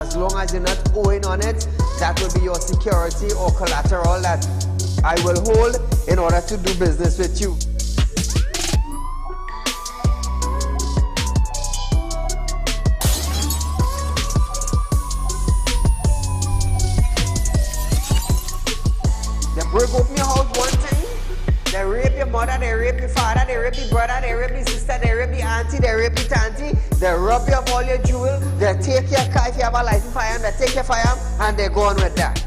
as long as you're not owing on it, that will be your security or collateral that I will hold in order to do business with you. They break open your house one time, they rape your mother, they rape your father, they rape your brother, they rape your sister, they rape your auntie, they rape your auntie, they rob you of all your jewels, they take your car if you have a license firearm, they take your firearm and they go on with that.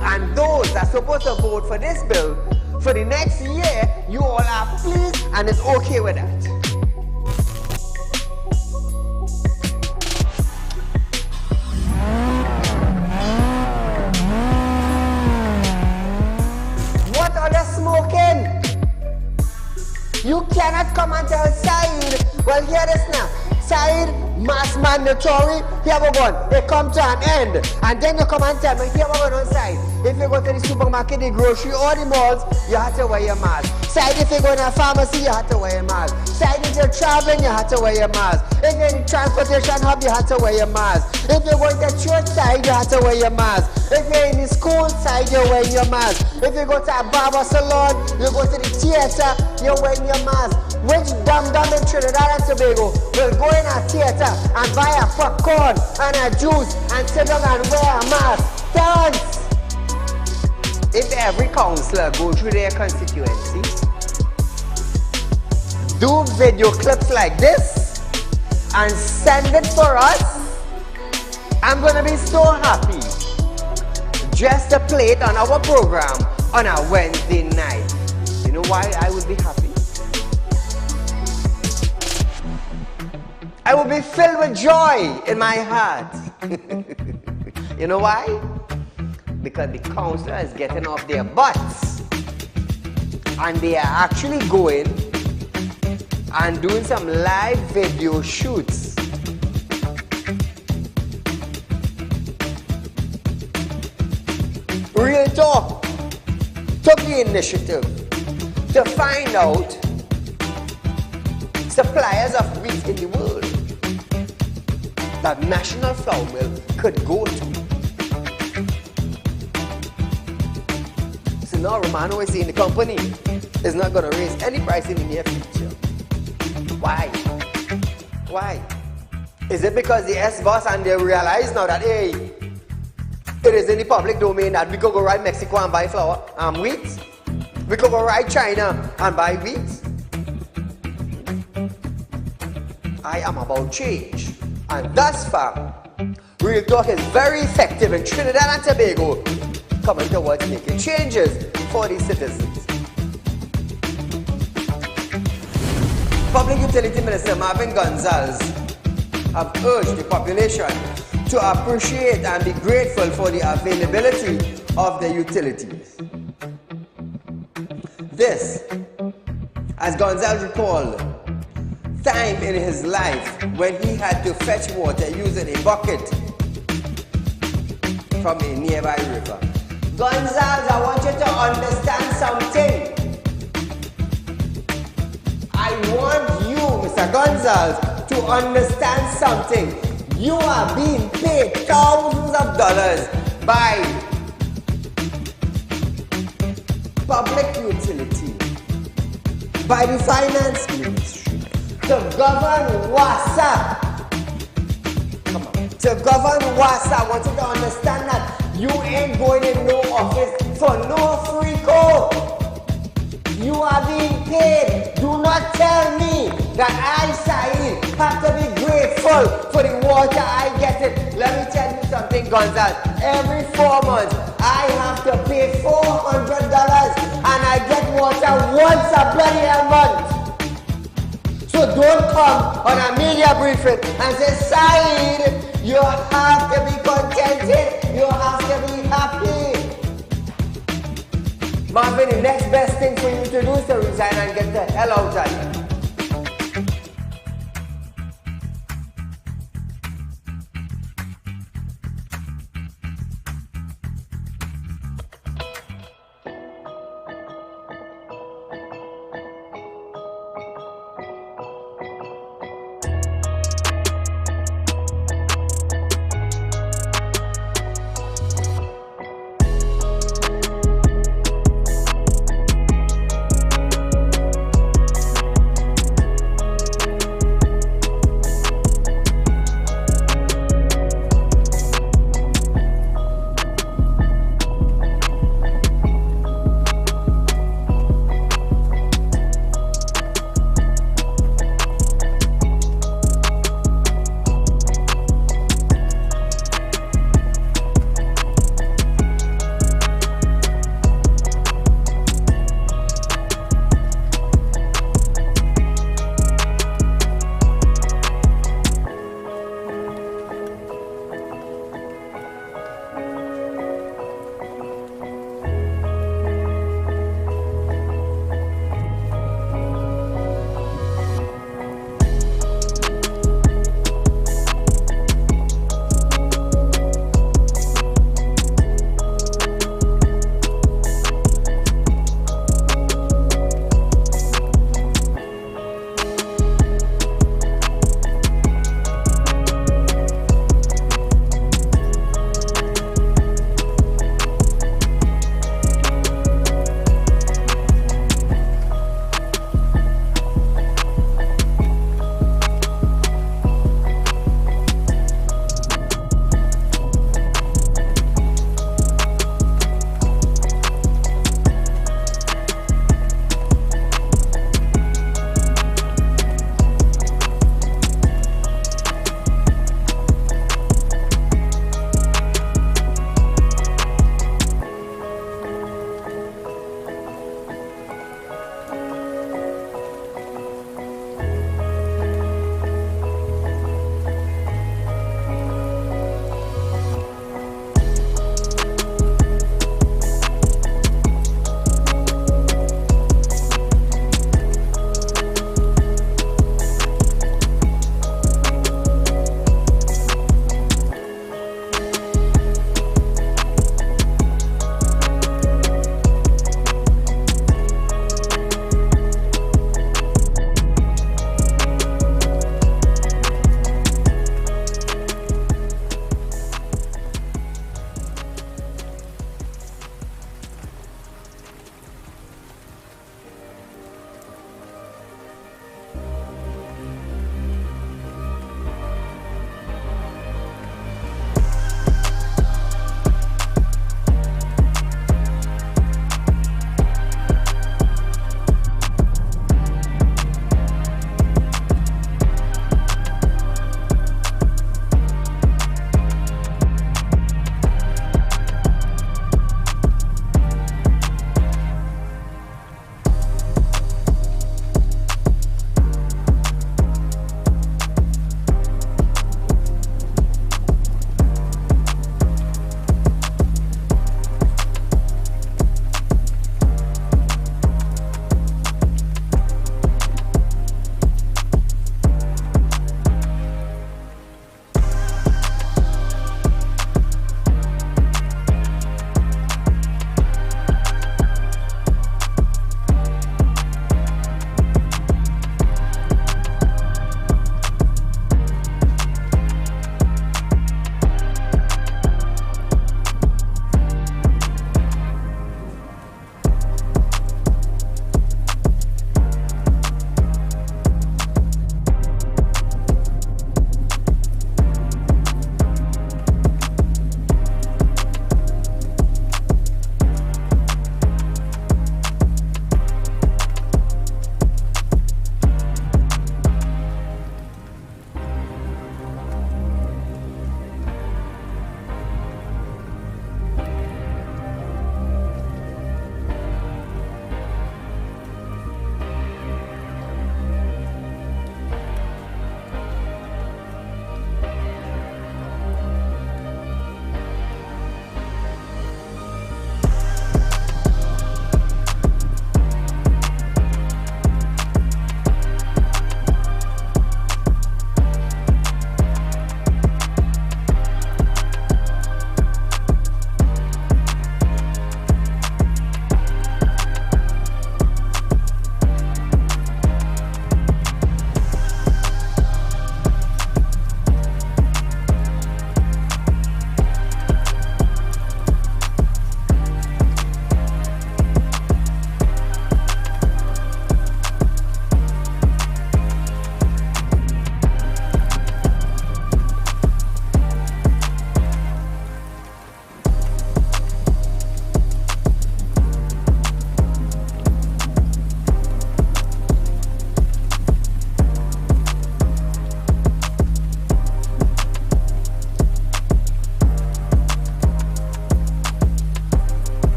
And those that are supposed to vote for this bill, for the next year, you all are pleased and it's okay with that. What are they smoking? You cannot come and tell Saieed, well hear this now, Saieed, mass mandatory, he have a gun, it come to an end. And then you come and tell me, he have a gun on Saieed. If you go to the supermarket, the grocery, or the malls, you have to wear your mask. Saieed, if you go to a pharmacy, you have to wear your mask. Saieed, if you're traveling, you have to wear your mask. If you're in the transportation hub, you have to wear your mask. If you're going to church side, you have to wear your mask. If you're in the school side, you're wearing your mask. If you go to a barber salon, you go to the theater, you're wearing your mask. Which dum-dum in Trinidad and Tobago will go in a theater and buy a popcorn and a juice and sit down and wear a mask? Dance! If every councillor go through their constituency, do video clips like this and send it for us, I'm gonna be so happy just to play it on our program on a Wednesday night. You know why I would be happy? I will be filled with joy in my heart. You know why? Because the councillor is getting off their butts and they are actually going and doing some live video shoots. Real Talk took the initiative to find out suppliers of wheat in the world that National Flour Mill could go to. So now Romano is saying the company is not going to raise any price in the near future. Why? Why? Is it because the S-boss and they realize now that, hey, it is in the public domain that we could go right Mexico and buy flour and wheat? We could go right China and buy wheat? I am about change. And thus far, Real Talk is very effective in Trinidad and Tobago, coming towards making changes for the citizens. Public Utility Minister Marvin Gonzalez have urged the population to appreciate and be grateful for the availability of the utilities. This, as Gonzalez recalled, time in his life when he had to fetch water using a bucket from a nearby river. Gonzalez, I want you to understand something. I want you, Mr. Gonzalez, to understand something. You are being paid thousands of dollars by public utility, by the finance ministry, to govern WASA. Come on. To govern WASA, I want you to understand that you ain't going in no office for no free code. You are being paid. Do not tell me that I, Saieed, have to be grateful for the water I get it. Let me tell you something, Gonzalez. Every 4 months, I have to pay $400 and I get water once a bloody month. So don't come on a media briefing and say, Saieed, you have to be contented. You have to be happy. Marvin, the next best thing for you to do is to resign and get the hell out of here.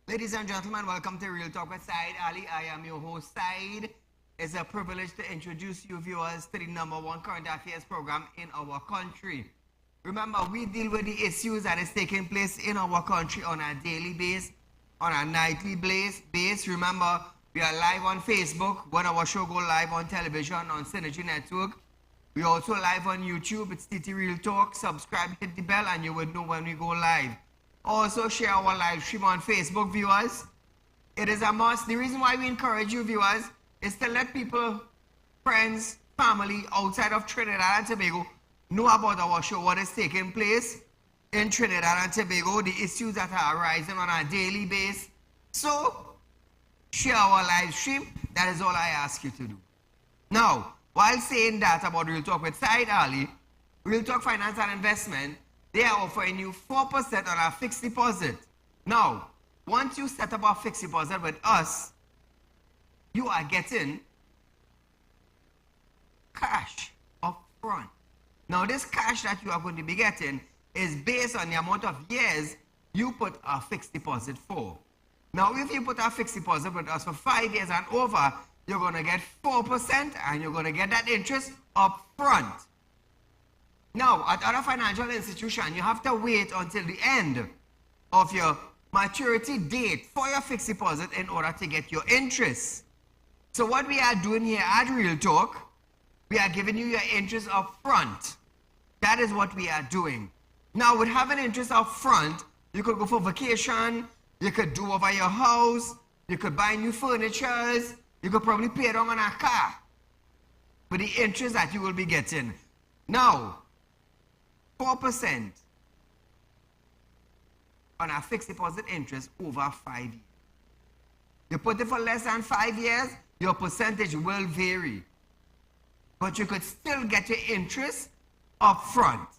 Ladies and gentlemen, welcome to Real Talk with Saieed Ali. I am your host, Saieed. It's a privilege to introduce you viewers to the #1 current affairs program in our country. Remember, we deal with the issues that is taking place in our country on a daily basis, on a nightly basis. Remember, we are live on Facebook. When our show go live on television on Synergy Network. We also live on YouTube. It's TT Real Talk. Subscribe, hit the bell, and you will know when we go live. Also, share our live stream on Facebook, viewers. It is a must. The reason why we encourage you, viewers, is to let people, friends, family outside of Trinidad and Tobago know about our show, what is taking place in Trinidad and Tobago, the issues that are arising on a daily basis. So, share our live stream. That is all I ask you to do. Now, while saying that about Real Talk with Saieed Ali, Real Talk Finance and Investment, they are offering you 4% on a fixed deposit. Now, once you set up a fixed deposit with us, you are getting cash up front. Now, this cash that you are going to be getting is based on the amount of years you put a fixed deposit for. Now, if you put a fixed deposit with us for 5 years and over, you're going to get 4% and you're going to get that interest up front. Now, at other financial institutions, you have to wait until the end of your maturity date for your fixed deposit in order to get your interest. So what we are doing here at Real Talk, we are giving you your interest up front. That is what we are doing. Now, with having interest up front, you could go for vacation, you could do over your house, you could buy new furniture, you could probably pay down on a car with the interest that you will be getting. Now, 4% on a fixed deposit interest over 5 years. You put it for less than 5 years, your percentage will vary. But you could still get your interest up front.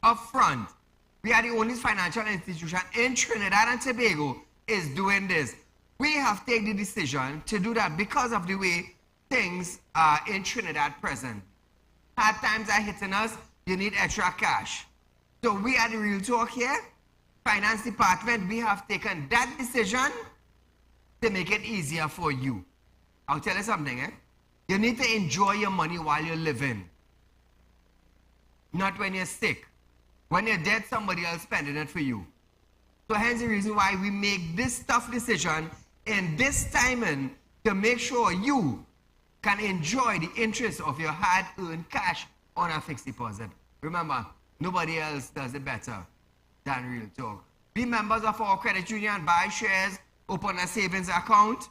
Up front. We are the only financial institution in Trinidad and Tobago is doing this. We have taken the decision to do that because of the way things are in Trinidad present. Hard times are hitting us. You need extra cash. So we are the Real Talk here. finance department, we have taken that decision to make it easier for you. I'll tell you something, eh? You need to enjoy your money while you're living. Not when you're sick. When you're dead, somebody else spending it for you. So hence the reason why we make this tough decision in this timing to make sure you can enjoy the interest of your hard-earned cash on a fixed deposit. Remember, nobody else does it better than Real Talk. Be members of our credit union, buy shares, open a savings account,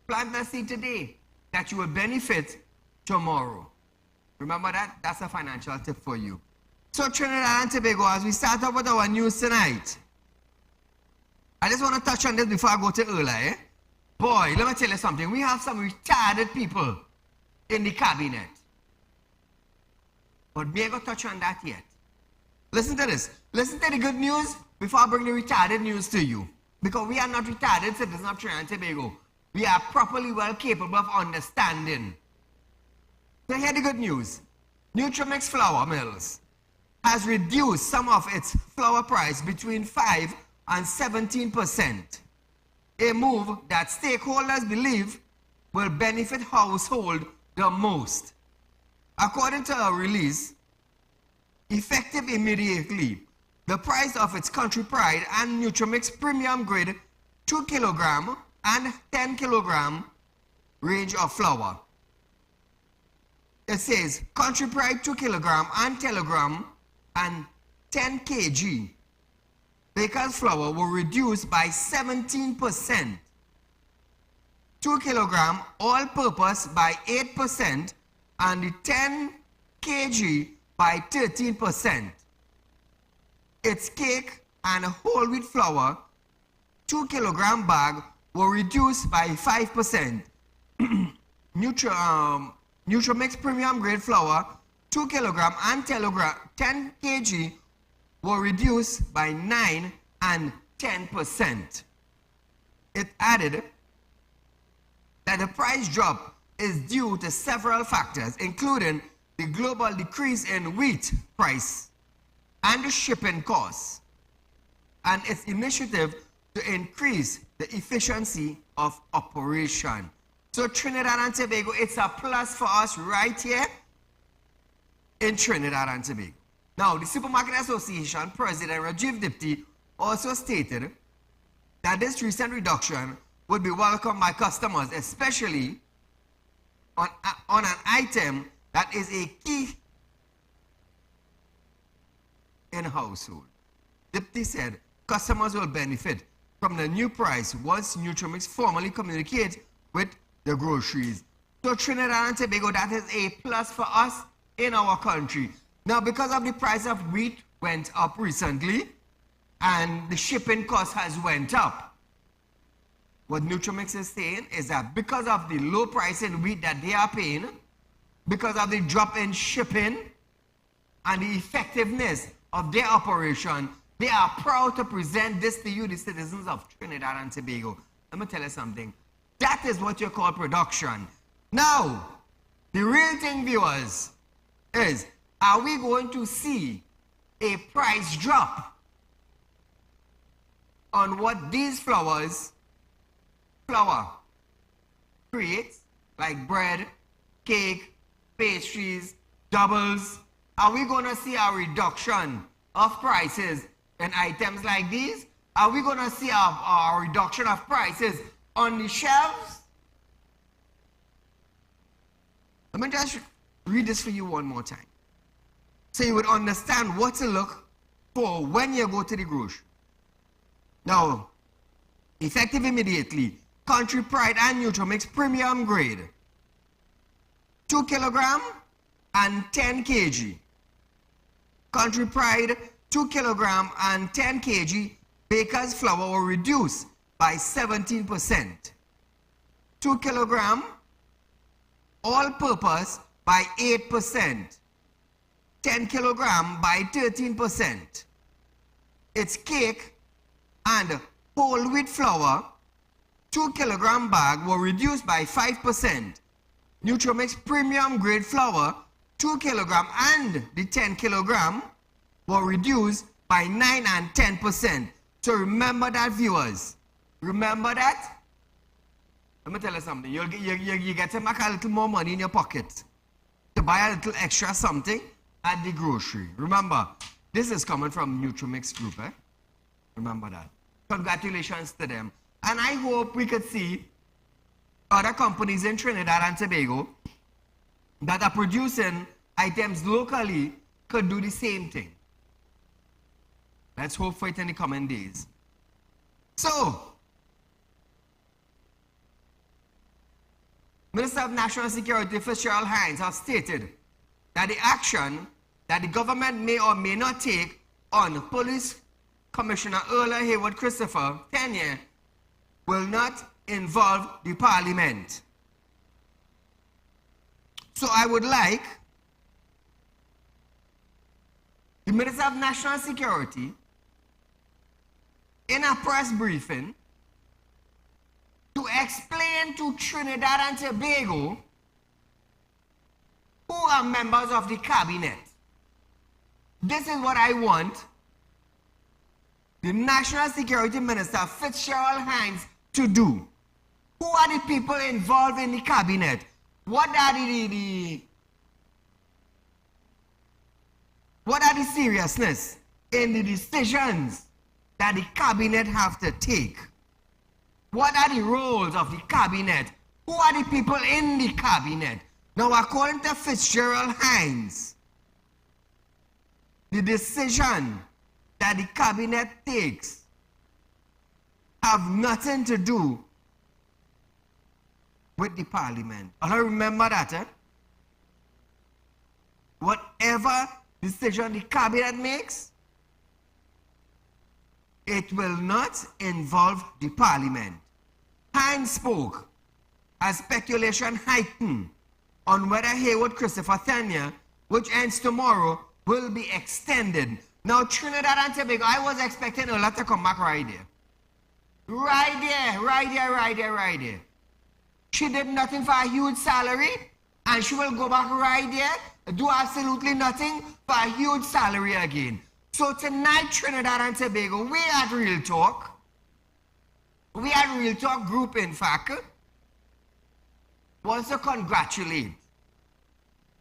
plant a seed today that you will benefit tomorrow. Remember that? That's a financial tip for you. So Trinidad and Tobago, as we start up with our news tonight, I just want to touch on this before I go to Earl, eh? Boy, let me tell you something. We have some retarded people in the cabinet. But we ain't going to touch on that yet. Listen to this. Listen to the good news before I bring the retarded news to you. Because we are not retarded citizens of Trinidad and Tobago. We are properly well capable of understanding. So hear the good news. Nutrimix Flour Mills has reduced some of its flour price between 5 and 17%. A move that stakeholders believe will benefit households the most. According to a release, effective immediately, the price of its Country Pride and Nutrimix Premium Grade 2 kg and 10 kg range of flour. It says Country Pride 2 kg and 10 kg baker's flour will reduce by 17%. 2 kg all-purpose by 8% and the 10 kg by 13%. Its cake and whole wheat flour 2 kg bag will reduce by 5%. Nutrimix Premium Grade Flour 2 kg and 10 kg will reduce by 9 and 10%. It added that the price drop is due to several factors, including the global decrease in wheat price and the shipping costs, and its initiative to increase the efficiency of operation. So Trinidad and Tobago, it's a plus for us right here in Trinidad and Tobago. Now, the Supermarket Association President Rajiv Dipti also stated that this recent reduction would be welcomed by customers, especially on an item that is a key in household. Dipti said customers will benefit from the new price once Nutrimix formally communicate with the groceries. So Trinidad and Tobago, that is a plus for us in our country. Now, because of the price of wheat went up recently and the shipping cost has went up, what Nutrimix is saying is that because of the low price in wheat that they are paying, because of the drop in shipping and the effectiveness of their operation, they are proud to present this to you, the citizens of Trinidad and Tobago. Let me tell you something. That is what you call production. Now, the real thing, viewers, is are we going to see a price drop on what these flour creates, like bread, cake, pastries, doubles? Are we going to see a reduction of prices in items like these? Are we going to see a reduction of prices on the shelves? Let me just read this for you one more time, so you would understand what to look for when you go to the grocery. Now, effective immediately, Country Pride and Nutrimix Premium Grade 2 kg and 10 kg. Country Pride 2 kg and 10 kg baker's flour will reduce by 17%. 2 kg all-purpose by 8%. 10 kg by 13%. Its cake and whole wheat flour 2 kg bag will reduce by 5%. Nutrimix Premium Grade Flour 2 kg and the 10 kg will reduce by 9 and 10%. So remember that, viewers. Remember that. Let me tell you something. You get to make a little more money in your pocket to buy a little extra something at the grocery. Remember, this is coming from Nutrimix Group. Remember that. Congratulations to them. And I hope we could see other companies in Trinidad and Tobago that are producing items locally could do the same thing. Let's hope for it in the coming days. So, Minister of National Security Fitzgerald Hines has stated that the action that the government may or may not take on Police Commissioner Earl Haywood Christopher tenure will not involve the Parliament. So I would like the Minister of National Security in a press briefing to explain to Trinidad and Tobago who are members of the cabinet. This is what I want the National Security Minister Fitzgerald Hines to do. Who are the people involved in the cabinet? What are the seriousness in the decisions that the cabinet have to take? What are the roles of the cabinet? Who are the people in the cabinet? Now, according to Fitzgerald Hines, the decision that the cabinet takes have nothing to do with the Parliament. And I remember that, whatever decision the cabinet makes, it will not involve the Parliament. Hines spoke as speculation heightened on whether Haywood Christopher tenure, which ends tomorrow, will be extended. Now, Trinidad and Tobago, I was expecting Ola to come back right there. Right there. She did nothing for a huge salary, and she will go back right there, do absolutely nothing for a huge salary again. So tonight, Trinidad and Tobago, we at Real Talk Group, in fact, wants to congratulate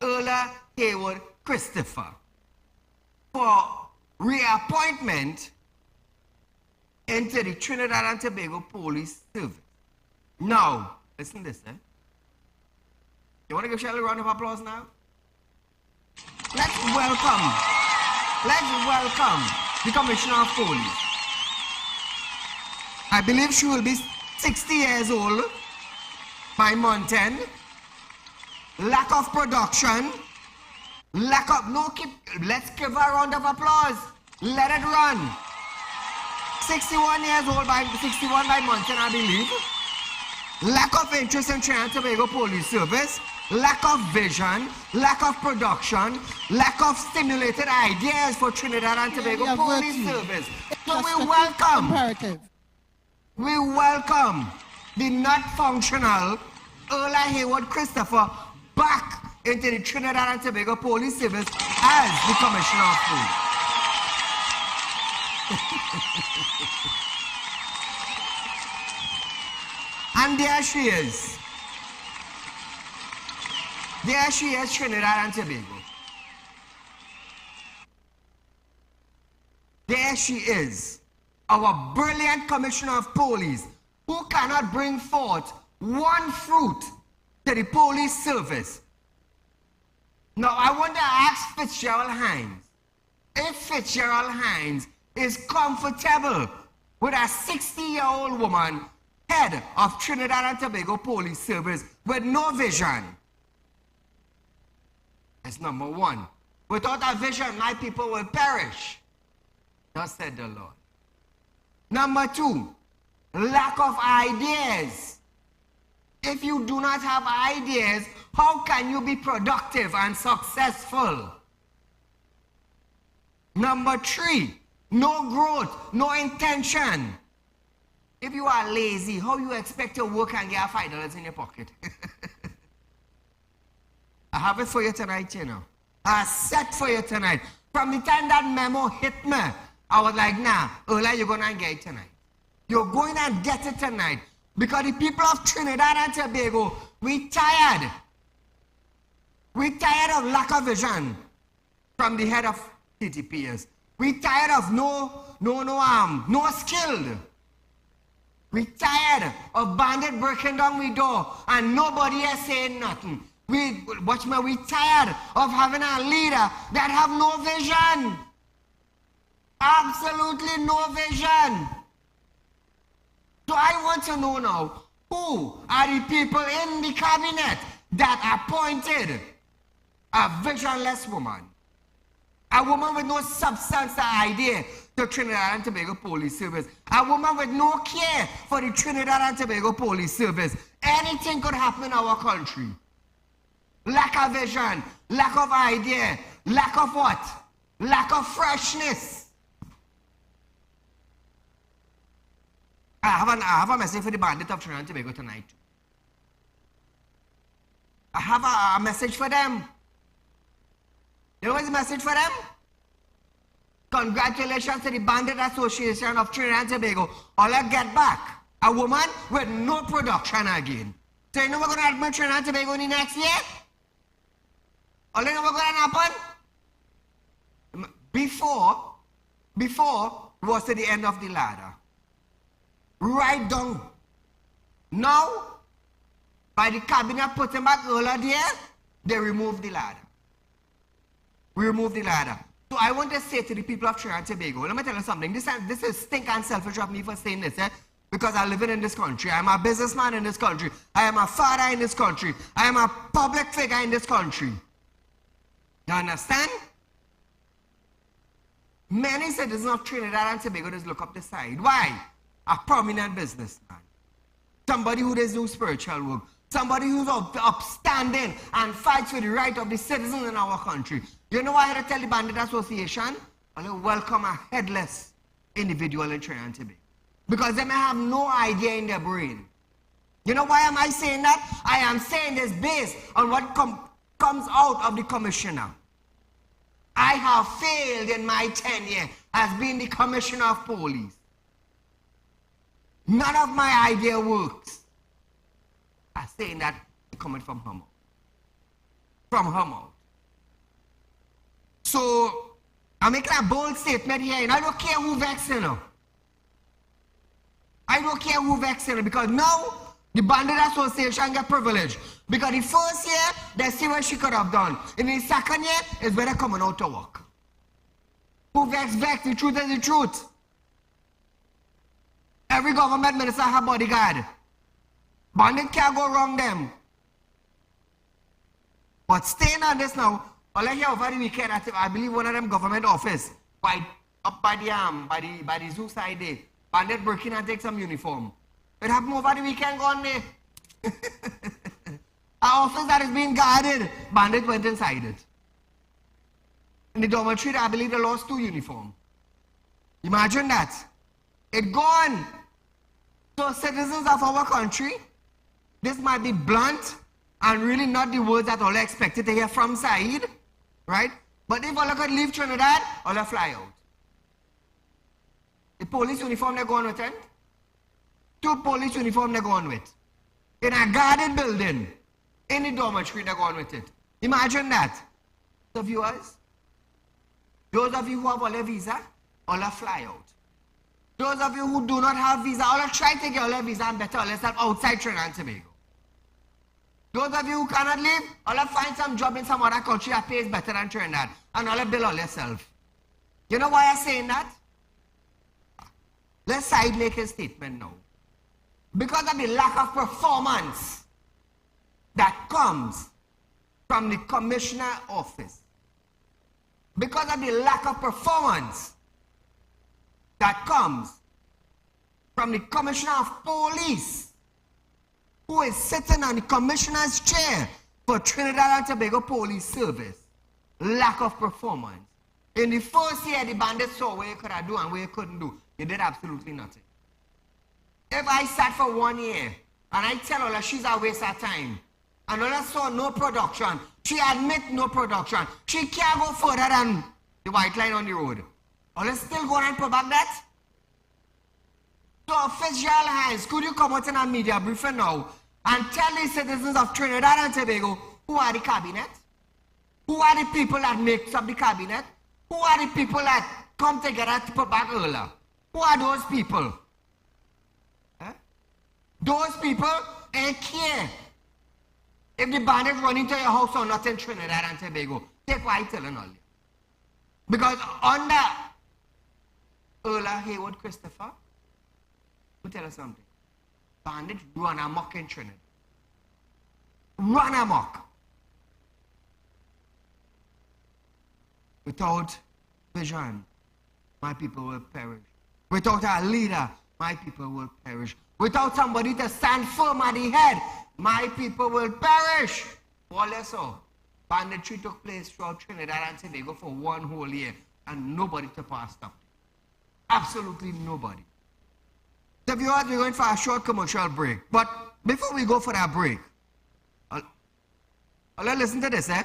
Earl Haywood Christopher for reappointment into the Trinidad and Tobago Police Service. Now, listen to this, You want to give Shelley a round of applause now? Let's welcome the Commissioner of Police. I believe she will be 60 years old by month end. Lack of production. Let's give her a round of applause. Let it run. 61 years old 61 by month end, I believe. Lack of interest in Trinidad and Tobago Police Service. Lack of vision, lack of production, lack of stimulated ideas for Trinidad and Tobago Police Service. So we welcome the not functional Earl Haywood Christopher back into the Trinidad and Tobago Police Service as the Commissioner of Police. And there she is. There she is, Trinidad and Tobago. There she is, our brilliant Commissioner of Police, who cannot bring forth one fruit to the police service. Now, I want to ask Fitzgerald Hines, if Fitzgerald Hines is comfortable with a 60-year-old woman, head of Trinidad and Tobago Police Service, with no vision. That's number one. Without a vision, my people will perish. Thus said the Lord. Number two, lack of ideas. If you do not have ideas, how can you be productive and successful? Number three, no growth, no intention. If you are lazy, how you expect to work and get $5 in your pocket? I have it for you tonight, you know. I set for you tonight. From the time that memo hit me, I was like, nah, Ola, you're going to get it tonight. You're going to get it tonight. Because the people of Trinidad and Tobago, we tired. We tired of lack of vision from the head of TTPS. We tired of no skilled. We tired of bandit breaking down the door and nobody is saying nothing. We tired of having a leader that have no vision. Absolutely no vision. So I want to know now, who are the people in the cabinet that appointed a visionless woman? A woman with no substance or idea to Trinidad and Tobago Police Service. A woman with no care for the Trinidad and Tobago Police Service. Anything could happen in our country. Lack of vision, lack of idea, lack of what? Lack of freshness. I have a message for the bandit of Trinidad and Tobago tonight. I have a message for them. You know what's the message for them? Congratulations to the Bandit Association of Trinidad and Tobago. All I get back, a woman with no production again. So you know what's going to happen to Trinidad and Tobago in the next year? All you know what's going to happen? Before was to the end of the ladder. Right down. Now, by the cabinet putting back earlier there, they removed the ladder. We removed the ladder. So I want to say to the people of Trinidad and Tobago, let me tell you something. This is stink and selfish of me for saying this, because I live in this country. I am a businessman in this country. I am a father in this country. I am a public figure in this country. You understand? Many citizens of Trinidad and Tobago just look up the side. Why? A prominent businessman. Somebody who does do spiritual work. Somebody who's upstanding and fights for the right of the citizens in our country. You know why I had to tell the Bandit Association? I'll welcome a headless individual in Trinidad and Tobago. Because they may have no idea in their brain. You know why am I saying that? I am saying this based on what comes out of the commissioner. I have failed in my tenure as being the commissioner of police. None of my idea works. I'm saying that coming from her mouth. From her mouth. So, I'm making a bold statement here, and I don't care who vexing her. I don't care who vexing her, because now the Bandit Association get privilege. Because the first year, they see what she could have done. In the second year, is where they're coming out to work. Who vex? The truth is the truth. Every government minister have bodyguard. Bandit can't go wrong them. But staying on this now, all I hear over the weekend, I believe one of them government office, up by the zoo side there, bandit break in and take some uniform. It happened over the weekend gone there. An office that is being guarded, bandit went inside it. In the dormitory, I believe they lost 2 uniforms. Imagine that. It gone. So citizens of our country, this might be blunt and really not the words that all expected to hear from Saieed, right? But if all could leave Trinidad, all fly out. The police uniform they're going with it. 2 police uniform they're going with. In a guarded building, in the dormitory they're going with it. Imagine that. So viewers, those of you who have all a visa, all fly out. Those of you who do not have visa, all try to get all a visa and better all yourself outside Trinidad and Tobago. Those of you who cannot leave, all find some job in some other country that pays better than Trinidad, and all bill all yourself. You know why I'm saying that? Let's Saieed make a statement now. Because of the lack of performance that comes from the commissioner office. Because of the lack of performance that comes from the commissioner of police, who is sitting on the commissioner's chair for Trinidad and Tobago Police Service. Lack of performance. In the first year, the bandits saw what you could do and what you couldn't do. You did absolutely nothing. If I sat for 1 year and I tell her she's a waste of time, and Ola saw no production, she admit no production, she can't go further than the white line on the road. Or let's still go and put back that? So, Fitzgerald Hines, could you come out in a media briefing now and tell the citizens of Trinidad and Tobago who are the cabinet? Who are the people that makes up the cabinet? Who are the people that come together to put back earlier? Who are those people? Huh? Those people ain't care if the bandits run into your house or not in Trinidad and Tobago. Take what I'm telling all you. Because under Earl Haywood Christopher, let me tell you something. Bandits run amok in Trinidad. Run amok. Without vision, my people will perish. Without a leader, my people will perish. Without somebody to stand firm at the head, my people will perish. More or less so. Banditry took place throughout Trinidad and Tobago for one whole year, and nobody to pass up. Absolutely nobody. So viewers, we're going for a short commercial break. But before we go for that break, let's listen to this, eh?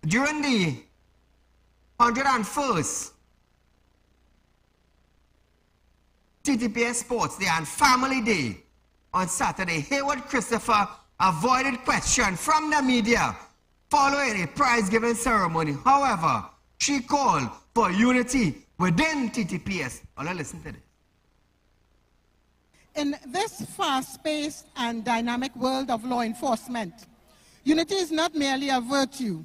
During the 101st TTPS Sports Day and Family Day on Saturday, Haywood Christopher avoided question from the media following a prize-giving ceremony. However, she called for unity within TTPS. Let's listen to this. In this fast-paced and dynamic world of law enforcement, unity is not merely a virtue,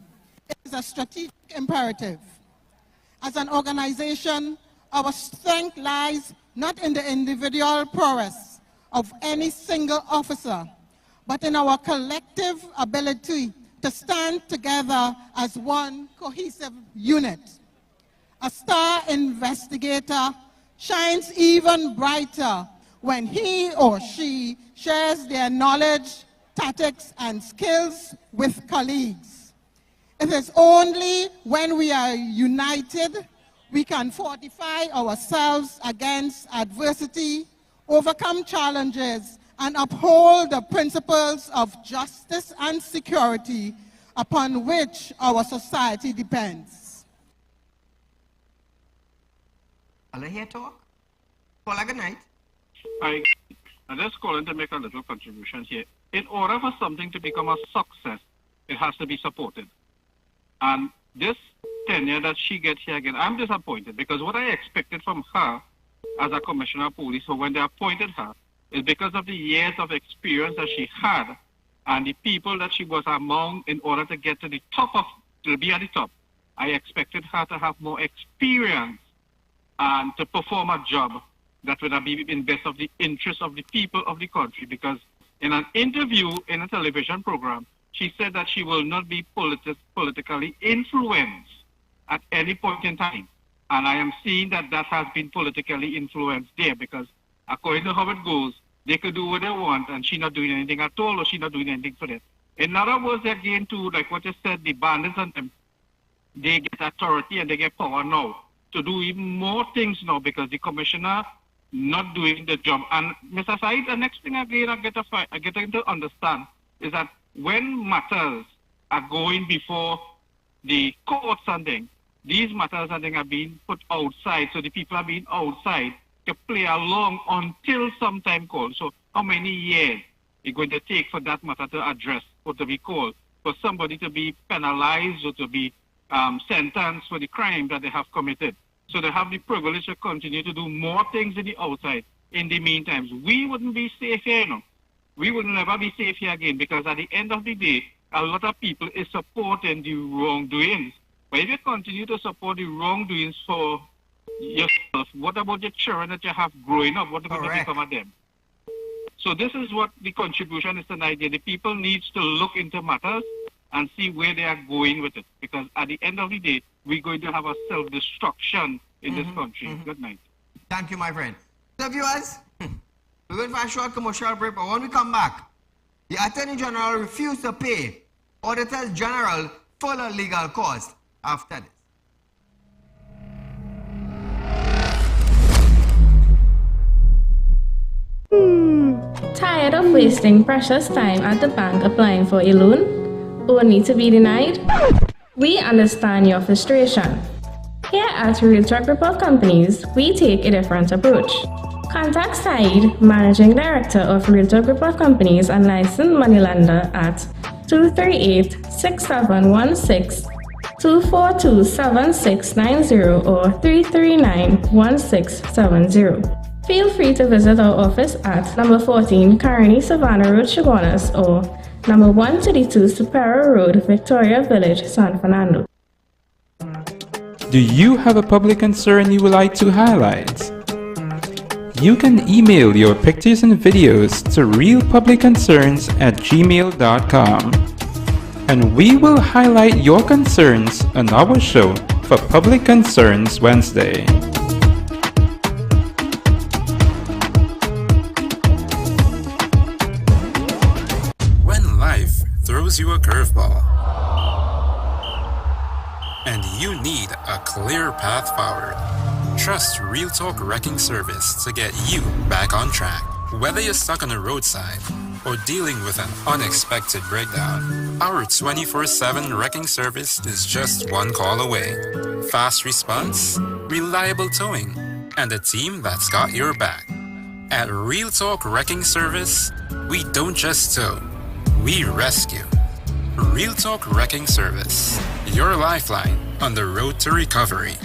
it is a strategic imperative. As an organization, our strength lies not in the individual prowess of any single officer, but in our collective ability to stand together as one cohesive unit. A star investigator shines even brighter when he or she shares their knowledge, tactics, and skills with colleagues. It is only when we are united we can fortify ourselves against adversity, overcome challenges, and uphold the principles of justice and security upon which our society depends. I'll hear talk. Paula, good night. I just calling to make a little contribution here. In order for something to become a success, it has to be supported. And this tenure that she gets here again, I'm disappointed because what I expected from her as a commissioner of police, so when they appointed her, is because of the years of experience that she had and the people that she was among in order to get to the top of, to be at the top. I expected her to have more experience and to perform a job that would have been in best of the interest of the people of the country, because in an interview in a television program, she said that she will not be politically influenced at any point in time. And I am seeing that that has been politically influenced there, because according to how it goes, they could do what they want and she's not doing anything at all, or she's not doing anything for them. In other words, again, to like what you said, the bandits and them, they get authority and they get power now to do even more things now because the commissioner not doing the job. And Mr. Said, the next thing again I get to understand is that when matters are going before the courts and things, these matters and things are being put outside, so the people are being outside to play along until some time called. So how many years it's going to take for that matter to address or to be called, for somebody to be penalized or to be sentenced for the crime that they have committed? So they have the privilege to continue to do more things in the outside. In the meantime, we wouldn't be safe here, you know. We would never be safe here again, because at the end of the day, a lot of people is supporting the wrongdoings. But if you continue to support the wrongdoings for yourself, what about your children that you have growing up? What about the become of them? So this is what the contribution is tonight. The people needs to look into matters and see where they are going with it. Because at the end of the day, we're going to have a self-destruction in this country. Good night. Thank you, my friend. So viewers, we're going for a short commercial break, but when we come back, the Attorney General refused to pay Auditors General full legal costs after this. Tired of wasting precious time at the bank applying for a loan, only to be denied? We understand your frustration. Here at Real Talk Report Companies, we take a different approach. Contact Saieed, Managing Director of Real Talk Report Companies and licensed moneylender at 238-6716, 242-7690 or 339-1670. Feel free to visit our office at number 14 Carney Savannah Road, Chaguanas or number 132 Superior Road, Victoria Village, San Fernando. Do you have a public concern you would like to highlight? You can email your pictures and videos to realpublicconcerns@gmail.com, and we will highlight your concerns on our show for Public Concerns Wednesday. When life throws you a curveball and you need a clear path forward, trust Real Talk Wrecking Service to get you back on track. Whether you're stuck on the roadside or dealing with an unexpected breakdown, our 24/7 wrecking service is just one call away. Fast response, reliable towing, and a team that's got your back. At Real Talk Wrecking Service, we don't just tow, we rescue. Real Talk Wrecking Service, your lifeline on the road to recovery.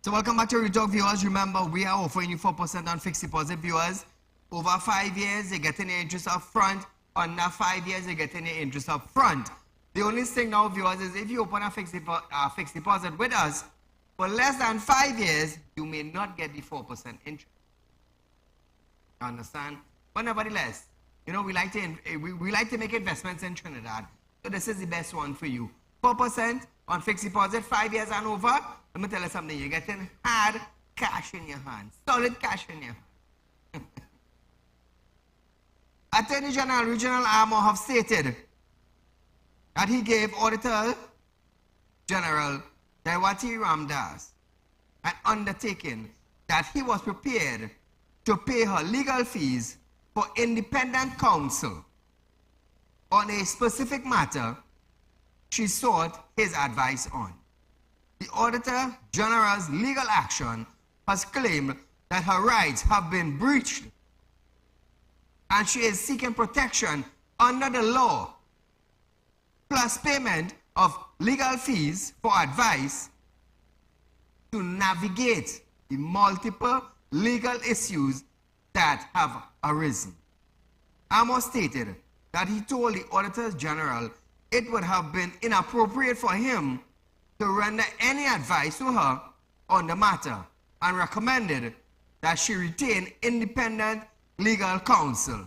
So welcome back to Real Talk, viewers. Remember, we are offering you 4% on fixed deposit, viewers. Over 5 years, you're getting the interest up front. Under 5 years, you're getting the interest up front. The only thing now, viewers, is if you open a fixed deposit with us for less than 5 years, you may not get the 4% interest. You understand? But nevertheless, you know, we like to make investments in Trinidad. So this is the best one for you. 4% on fixed deposit, 5 years and over. Let me tell you something. You're getting hard cash in your hand. Solid cash in your hand. Attorney General Regional Armour have stated that he gave Auditor General Daiwati Ramdas an undertaking that he was prepared to pay her legal fees for independent counsel on a specific matter she sought his advice on. The Auditor General's legal action has claimed that her rights have been breached and she is seeking protection under the law, plus payment of legal fees for advice to navigate the multiple legal issues that have arisen. Amos stated that he told the Auditor General it would have been inappropriate for him to render any advice to her on the matter and recommended that she retain independent legal counsel.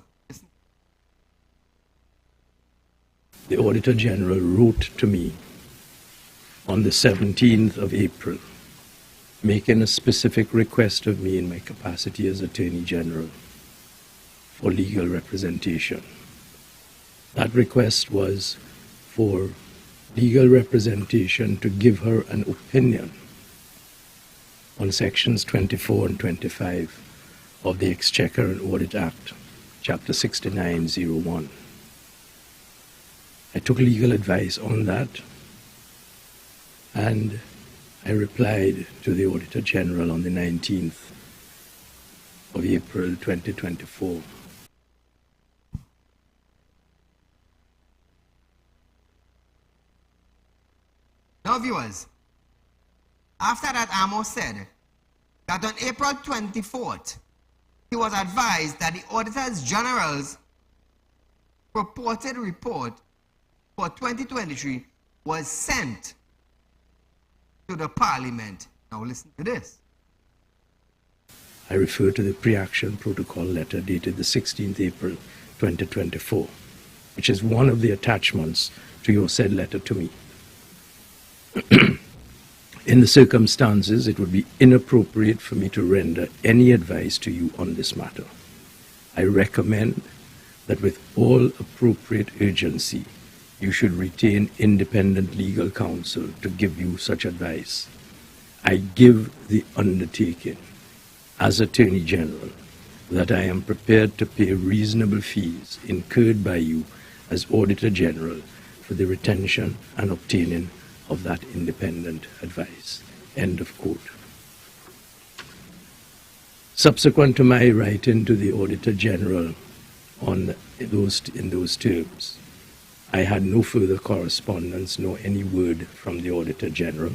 The Auditor General wrote to me on the 17th of April, making a specific request of me in my capacity as Attorney General for legal representation. That request was for legal representation to give her an opinion on sections 24 and 25 of the Exchequer and Audit Act, chapter 6901. I took legal advice on that, and I replied to the Auditor General on the 19th of April 2024. Now, viewers, after that, Amos said that on April 24th, he was advised that the Auditors General's purported report for 2023 was sent to the Parliament. Now listen to this. I refer to the pre-action protocol letter dated the 16th April 2024, which is one of the attachments to your said letter to me. In the circumstances, it would be inappropriate for me to render any advice to you on this matter. I recommend that with all appropriate urgency, you should retain independent legal counsel to give you such advice. I give the undertaking as Attorney General that I am prepared to pay reasonable fees incurred by you as Auditor General for the retention and obtaining of that independent advice. End of quote. Subsequent to my writing to the Auditor General in those terms, I had no further correspondence nor any word from the Auditor General.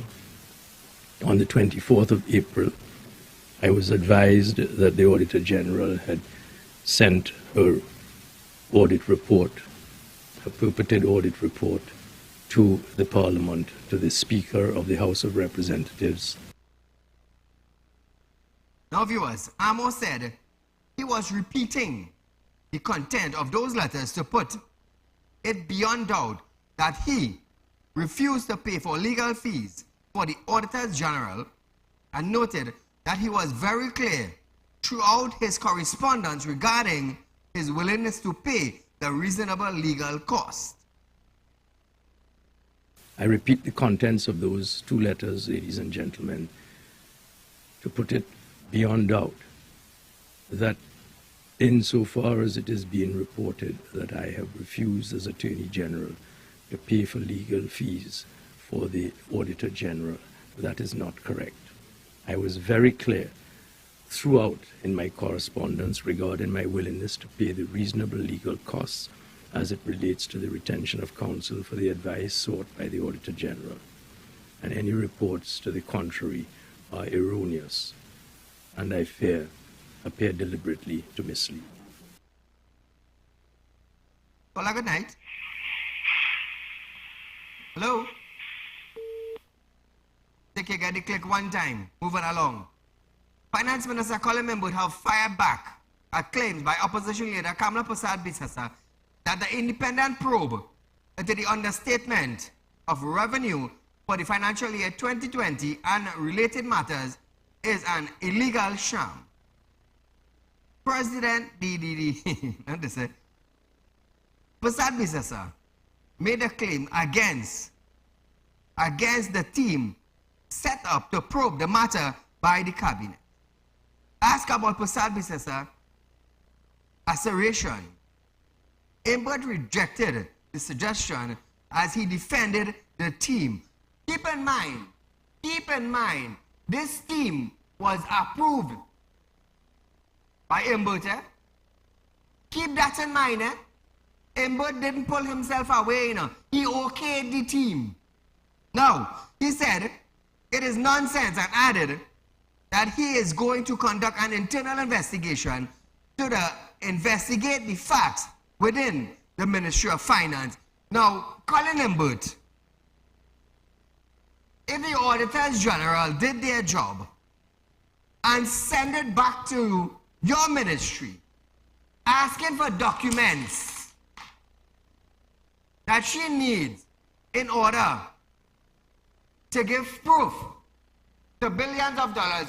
On the 24th of April, I was advised that the Auditor General had sent her audit report, her purported audit report, to the Parliament, to the Speaker of the House of Representatives. Now, viewers, Amo said he was repeating the content of those letters to put it beyond doubt that he refused to pay for legal fees for the Auditors General, and noted that he was very clear throughout his correspondence regarding his willingness to pay the reasonable legal cost. I repeat the contents of those two letters, ladies and gentlemen, to put it beyond doubt that insofar as it is being reported that I have refused as Attorney General to pay for legal fees for the Auditor General, that is not correct. I was very clear throughout in my correspondence regarding my willingness to pay the reasonable legal costs as it relates to the retention of counsel for the advice sought by the Auditor General. And any reports to the contrary are erroneous, and I fear appear deliberately to mislead. Well, good night. Hello? Take get the click one time. Moving along. Finance Minister Colin Members have fired back at claims by opposition leader Kamala Persad-Bissessar that the independent probe into the understatement of revenue for the financial year 2020 and related matters is an illegal sham. President Persad-Bissessar made a claim against the team set up to probe the matter by the cabinet. Asked about Persad-Bissessar assertion, Imbert rejected the suggestion as he defended the team. Keep in mind, this team was approved by Imbert. Keep that in mind. Imbert didn't pull himself away. He okayed the team. Now, he said it is nonsense and added that he is going to conduct an internal investigation to investigate the facts within the Ministry of Finance. Now, Colin Imbert, if the Auditors General did their job and send it back to your ministry asking for documents that she needs in order to give proof to billions of dollars,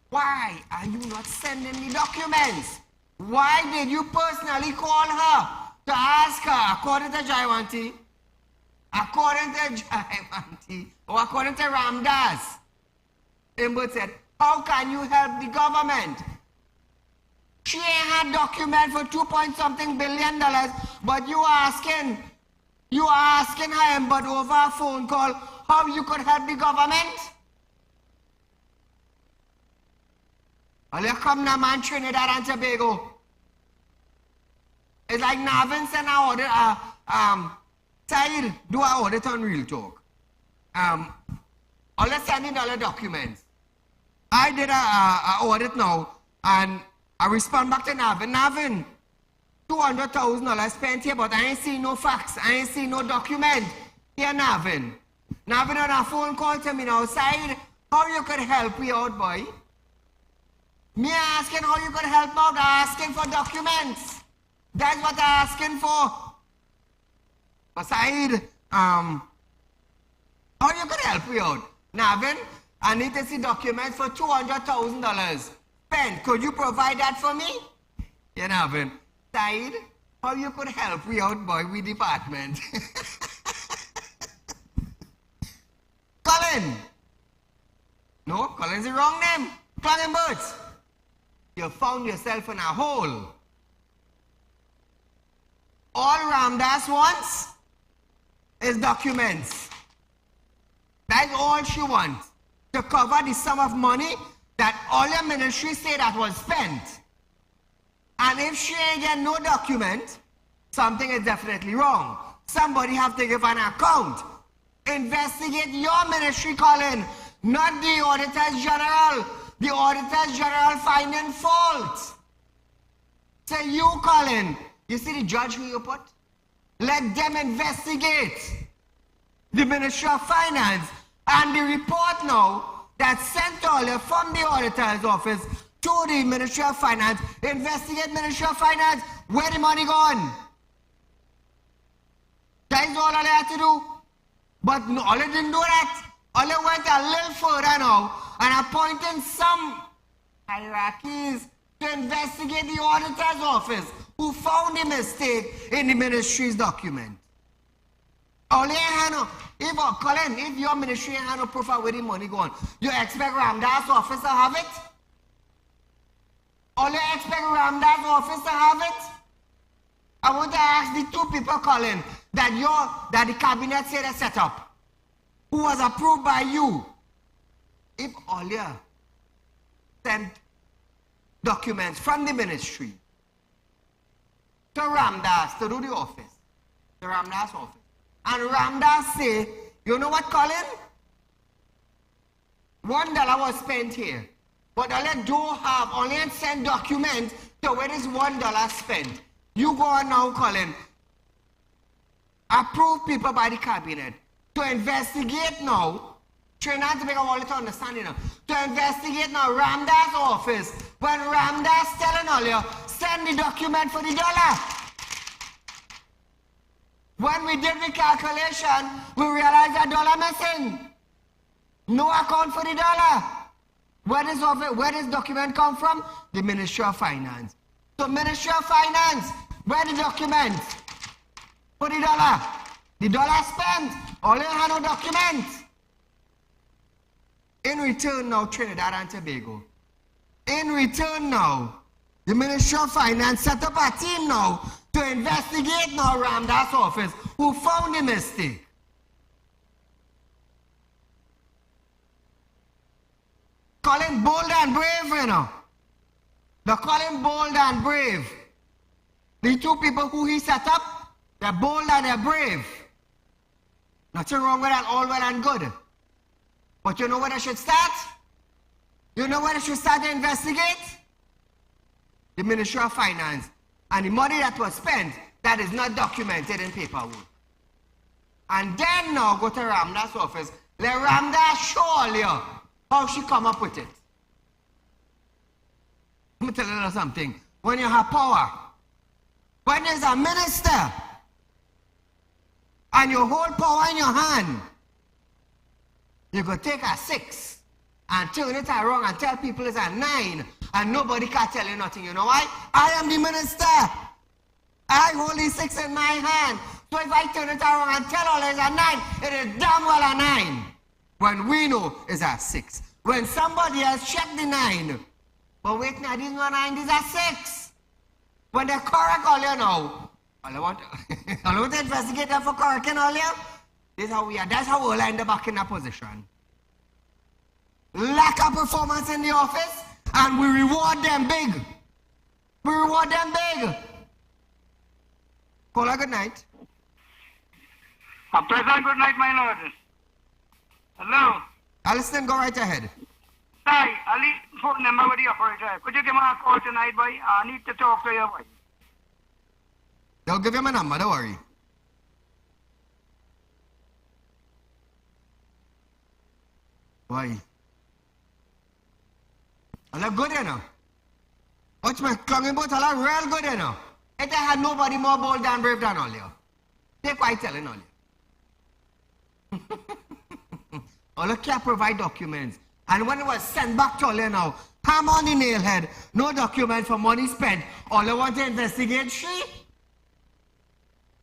why are you not sending me documents? Why did you personally call her to ask her, according to Jayawanti, or according to Ramdas? Imbert said, how can you help the government? She ain't had document for $2.something billion, but you are asking her, Imbert, over a phone call, how you could help the government? Well, you come now, man, Trinidad and Tobago. It's like Navin sent an audit, Saieed, do an audit on Real Talk. All the $70 documents. I did an audit now, and I respond back to Navin. Navin, $200,000 spent here, but I ain't seen no facts. I ain't seen no document. Here, Navin. Navin on a phone call to me now, Saieed, how you could help me out, boy? Me asking how you could help out, asking for documents. That's what I'm asking for. But Saieed, how you could help me out? Navin, I need to see documents for $200,000 spent. Could you provide that for me? Yeah, Navin. Saieed, How you could help we out, boy, we department. Colin. No, Colin's the wrong name. Colin Birds. You found yourself in a hole. All Ramdas wants is documents. That's all she wants. To cover the sum of money that all your ministry say that was spent. And if she ain't get no document, something is definitely wrong. Somebody have to give an account. Investigate your ministry, Colin, not the Auditors General. The Auditors General finding fault. Say you, Colin, you see the judge who you put? Let them investigate the Ministry of Finance and the report now that's sent earlier from the Auditor's Office to the Ministry of Finance. Investigate Ministry of Finance. Where the money gone? That is all they had to do. But no, all they didn't do that. All they went a little further now and appointing some hierarchies to investigate the Auditor's Office who found the mistake in the ministry's document. All they had no, Colin, if your ministry had no proof of where the money gone, you expect Ramdas' office to have it? All you expect Ramdas' office to have it? I want to ask the two people, Colin, that the cabinet said they set up, who was approved by you. If all you sent documents from the ministry to Ramdas to do the office, the Ramdas office, and Ramdas say, you know what, Colin? $1 was spent here. But only don't have, only send documents to where this $1 spent. You go on now, Colin. Approve people by the cabinet to investigate now. Try not to make a whole to understand, you know. To investigate now Ramdas' office. When Ramdas telling all you, send the document for the dollar. When we did the calculation, we realized that dollar missing. No account for the dollar. Where does document come from? The Ministry of Finance. So Ministry of Finance, where the documents? For the dollar. The dollar spent. All you have no documents. In return now, Trinidad and Tobago. In return now, the Ministry of Finance set up a team now to investigate now Ramdas' office who found the mistake. Calling bold and brave, you know. They're calling bold and brave. The two people who he set up, they're bold and they're brave. Nothing wrong with that, all well and good. But you know where they should start? You know where they should start to investigate? The Ministry of Finance. And the money that was spent, that is not documented in paperwork. And then now go to Ramdas' office. Let Ramdas show you how she come up with it. Let me tell you something. When you have power, when there's a minister, and you hold power in your hand, you could take a 6 and turn it around and tell people it's a 9, and nobody can tell you nothing. You know why? I am the minister. I hold the 6 in my hand. So if I turn it around and tell all it's a 9, it is damn well a 9. When we know it's a 6. When somebody else checked the 9, but wait now, this is not 9, this is a 6. When they correct all you know, all I want to investigate them for correcting all you. This is how we are. That's how we'll end up back in that position. Lack of performance in the office, and we reward them big. We reward them big. Call a good night. A pleasant good night, my lord. Hello. Alison, go right ahead. Saieed Ali, phone number with the operator. Could you give me a call tonight, boy? I need to talk to you, boy. They'll give you my number, don't worry. Boy. I look good, you know. Watch my clunging boat, I look real good, you know. If I had nobody more bold and brave than all you. They're quite telling all you. All you can't provide documents. And when it was sent back to all you now, hammer on the nail head, no document for money spent. All you want to investigate, she?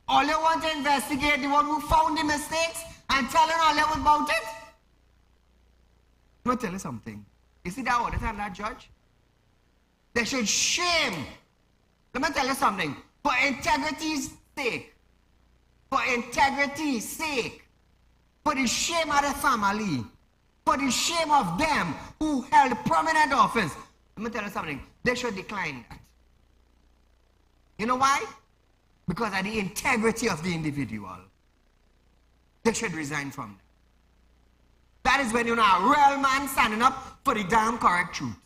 All you want to investigate the one who found the mistakes and telling all you about it? I'm going to tell you something. You see that auditor and that judge? They should shame. Let me tell you something. For integrity's sake, for integrity's sake, for the shame of the family, for the shame of them who held prominent office, let me tell you something. They should decline that. You know why? Because of the integrity of the individual. They should resign from that. That is when you're not a real man standing up for the damn correct truth.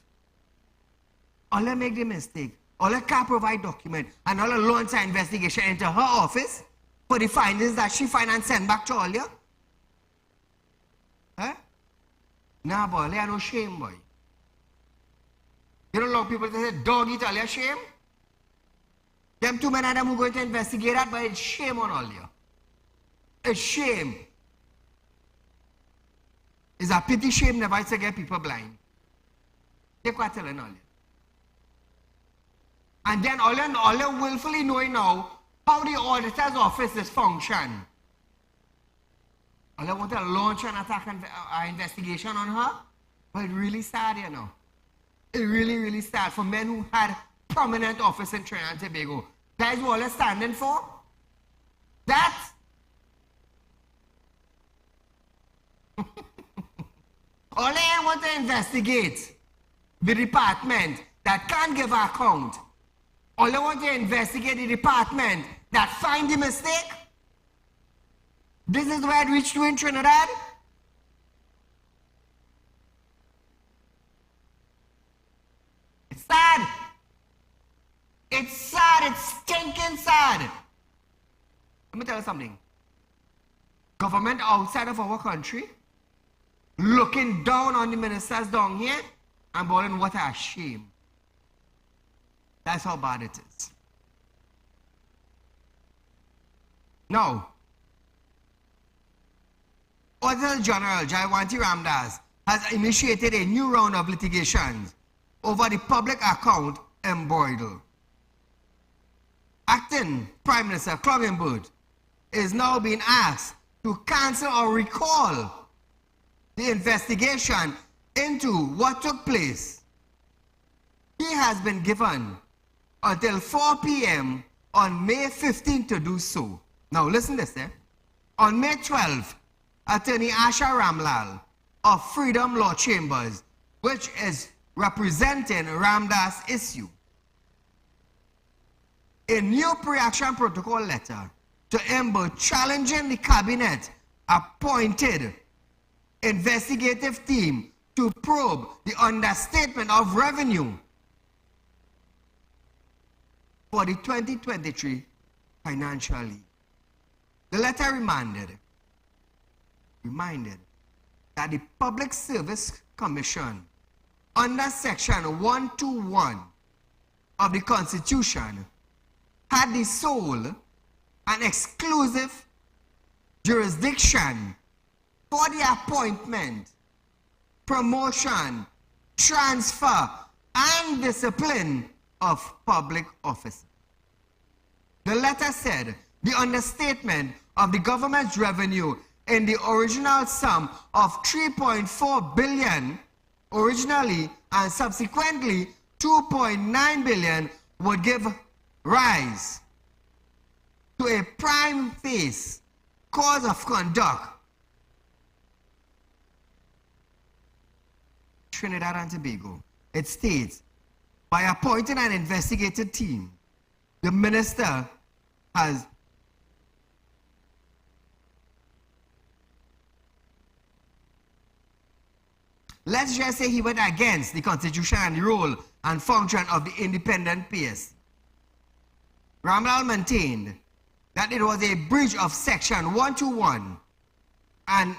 All they make the mistake, all they can't provide document, and all they launch an investigation into her office for the findings that she find and send back to all you. Huh? Nah, boy, they are no shame, boy. You don't allow people to say, dog eat all your shame? Them two men and them who going to investigate that, but it's shame on all you. It's shame. It's a pity shame never to get people blind. They quite telling all you. And then all you willfully knowing now how the auditor's office is function. All you want to launch an attack and investigation on her? But it's really sad, you know. It's really, really sad for men who had prominent office in Trinidad and Tobago. That is what they're standing for? That? All they want to investigate the department that can't give an account. All they want to investigate the department that find the mistake. This is where it reached to in Trinidad. It's sad. It's sad. It's stinking sad. Let me tell you something. Government outside of our country looking down on the ministers down here and bawling, what a shame. That's how bad it is. Now, Auditor General Jaiwanti Ramdas has initiated a new round of litigations over the public account embroiled. Acting Prime Minister Clongenberg is now being asked to cancel or recall the investigation into what took place. He has been given until 4 p.m. on May 15 to do so. Now listen to this, eh? On May 12, Attorney Asha Ramlal of Freedom Law Chambers, which is representing Ramdas' issue, a new pre-action protocol letter to Ember challenging the cabinet appointed investigative team to probe the understatement of revenue for the 2023 financial year. The letter reminded that the Public Service Commission under Section 121 of the Constitution had the sole and exclusive jurisdiction for the appointment, promotion, transfer, and discipline of public officers. The letter said the understatement of the government's revenue in the original sum of 3.4 billion originally and subsequently 2.9 billion would give rise to a prime facie cause of conduct. Trinidad and Tobago. It states, by appointing an investigative team, the minister has let's just say he went against the Constitution and the role and function of the independent PS. Ramlal maintained that it was a breach of Section 121 and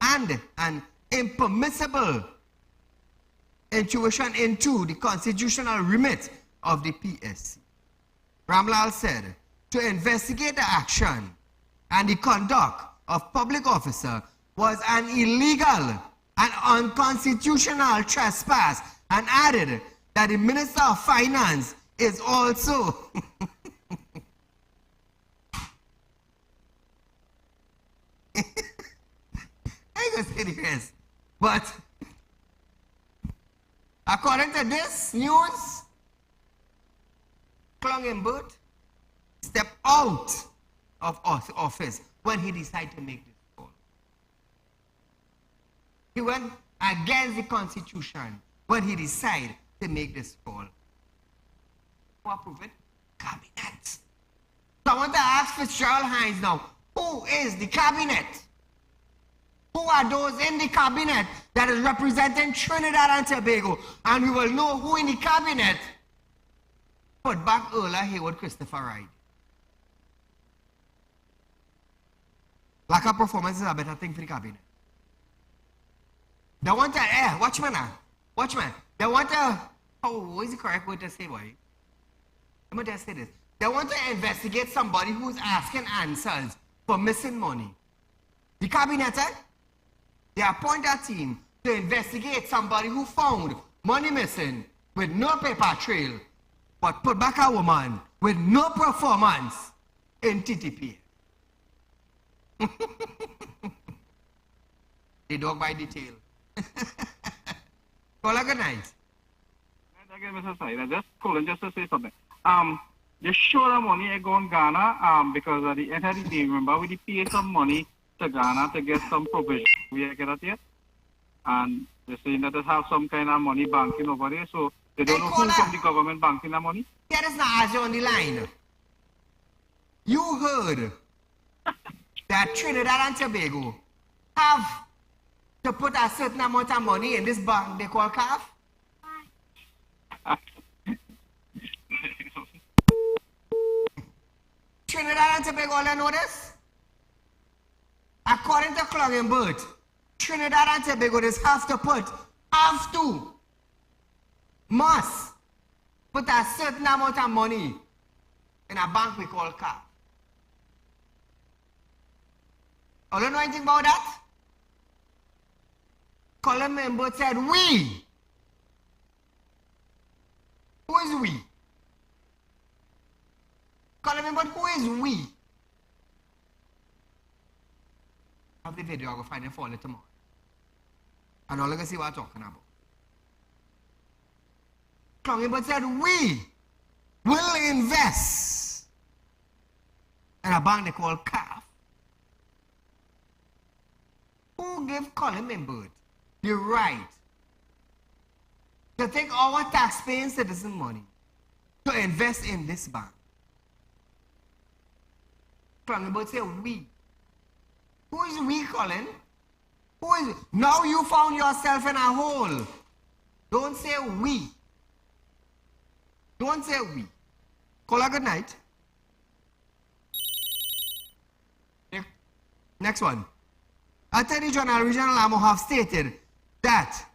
an impermissible intrusion into the constitutional remit of the PSC. Ramlal said to investigate the action and the conduct of public officer was an illegal and unconstitutional trespass, and added that the Minister of Finance is also I ain't gonna say the rest. But according to this news, Klongenbert stepped out of office when he decided to make this call. He went against the Constitution when he decided to make this call. Who approved it? Cabinet. So I want to ask Fitzgerald Hines now, who is the cabinet? Who are those in the cabinet that is representing Trinidad and Tobago? And we will know who in the cabinet put back Earl Hayward Christopher Wright. Lack of performance is a better thing for the cabinet. They want to, watchman now. Watchman. They want to, what is the correct word to say, boy? Let me just say this. They want to investigate somebody who's asking answers for missing money. The cabinet, they appoint a team to investigate somebody who found money missing with no paper trail, but put back a woman with no performance in TTP. The dog by the tail. Call a good night. Again, Mr. Saieed, just calling just to say something. They show the money I go in Ghana because at the end of the day, remember, we pay some money to Ghana to get some provision. We get it yet? And they're saying that they have some kind of money banking over there, so they don't know who from the government banking the money. That is not as on the line. You heard that Trinidad and Tobago have to put a certain amount of money in this bank they call CAF? Trinidad and Tobago, all I know this? According to Klongenbert, Trinidad and Tobago just must put a certain amount of money in a bank we call CAF. All you know anything about that? Klongenbert said, we. Who is we? Klongenbert, who is we? I have the video, I'll go find it for it tomorrow. And all I can see what I'm talking about. Klongenbert said, we will invest in a bank they call CAF. Who gave Klongenbert the right to take our taxpaying citizen money to invest in this bank? Klongenbert said, we. Who is we, Colin? Who is it? Now you found yourself in a hole. Don't say we. Don't say we. Call a good night. Next one. Attorney General Regional Amo have stated that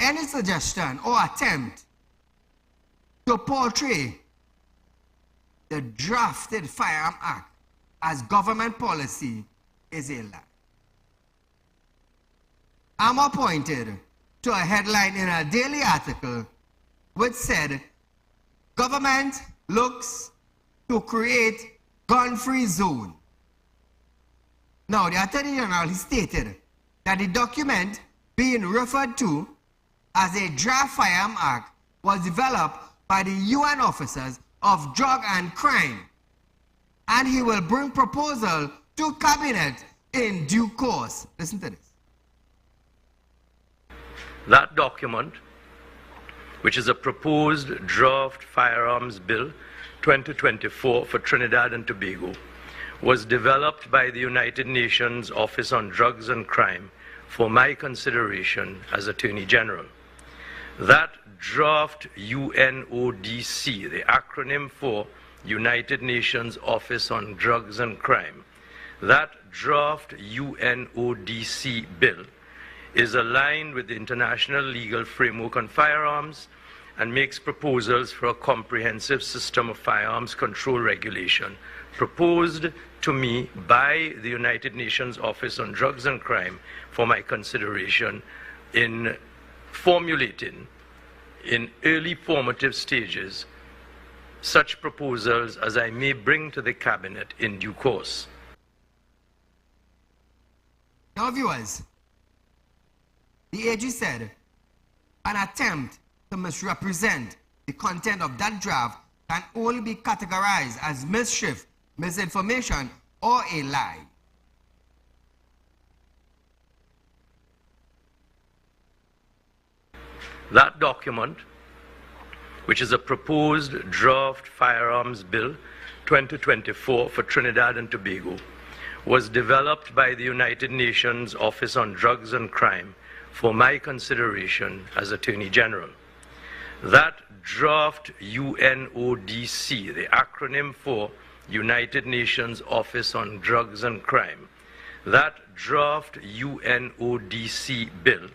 any suggestion or attempt to portray the drafted Firearm Act as government policy is a lie. Amo pointed to a headline in a daily article which said, government looks to create gun-free zone. Now, the Attorney General stated that the document being referred to as a draft Firearm Act was developed by the UN officers of drug and crime, and he will bring proposal to cabinet in due course. Listen to this. That document, which is a proposed draft firearms bill 2024 for Trinidad and Tobago, was developed by the United Nations Office on Drugs and Crime for my consideration as Attorney General. That draft UNODC, the acronym for United Nations Office on Drugs and Crime, that draft UNODC bill is aligned with the international legal framework on firearms and makes proposals for a comprehensive system of firearms control regulation proposed to me by the United Nations Office on Drugs and Crime for my consideration in formulating in early formative stages such proposals as I may bring to the cabinet in due course. Now, viewers, the AG said an attempt to misrepresent the content of that draft can only be categorized as mischief, misinformation, or a lie. That document, which is a proposed draft firearms bill 2024 for Trinidad and Tobago, was developed by the United Nations Office on Drugs and Crime for my consideration as Attorney General. That draft UNODC, the acronym for United Nations Office on Drugs and Crime, that draft UNODC bill